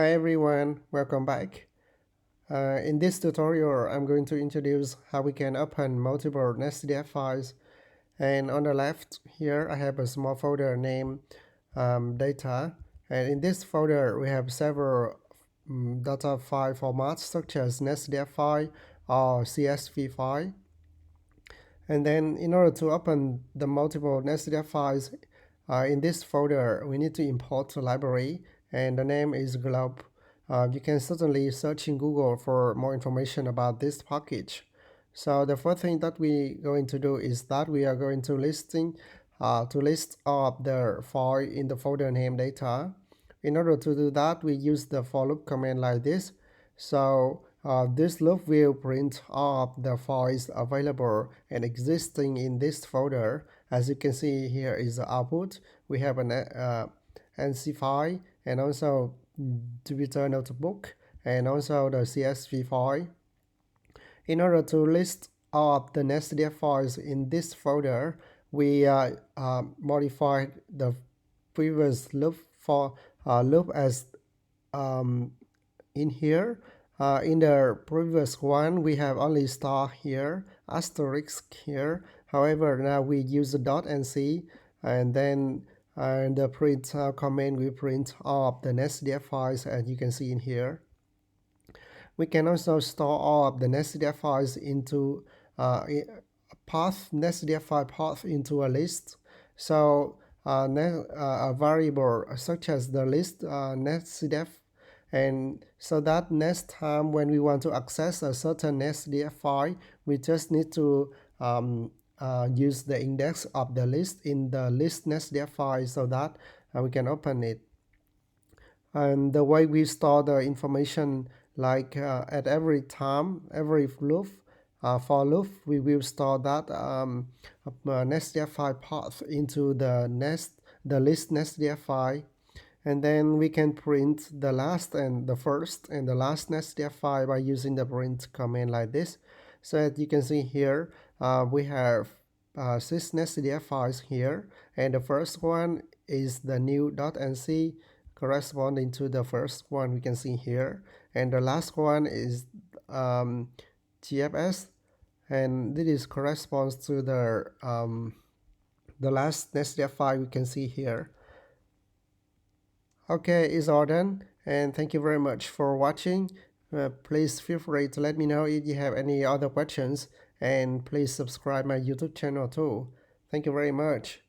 Hi everyone, welcome back. In this tutorial, I'm going to introduce how we can open multiple NetCDF files. And on the left here, I have a small folder named data. And in this folder, we have several data file formats such as NetCDF file or CSV file. And then in order to open the multiple NetCDF files in this folder, we need to import a library, and the name is globe. You can certainly search in Google for more information about this package. So the first thing that we're going to do is that we are going to list all of the file in the folder name data. In order to do that, we use the for loop command like this. So this loop will print all of the files available and existing in this folder. As you can see, here is the output. We have an NC file and also Jupyter Notebook and also the CSV file. In order to list all of the NetCDF files in this folder, we modified the previous loop for loop as in here. In the previous one, we have only star here, asterisk here. However, now we use the dot and c, and then the print command will print all of the NetCDF files, as you can see in here. We can also store all of the NetCDF files into NetCDF file path into a list. So a variable such as the list NetCDF, and so that next time when we want to access a certain NetCDF file, we just need to use the index of the list in the list NetCDF file so that we can open it. And the way we store the information, like at every time, every loop, for loop, we will store that NetCDF file path into the list NetCDF file, and then we can print the last and the first and the last NetCDF file by using the print command like this. So as you can see here, we have 6 NetCDF files here, and the first one is the new .nc corresponding to the first one we can see here, and the last one is GFS, and this corresponds to the last NetCDF file we can see here. Okay, it's all done, and thank you very much for watching. Please feel free to let me know if you have any other questions, and please subscribe my YouTube channel too. Thank you very much.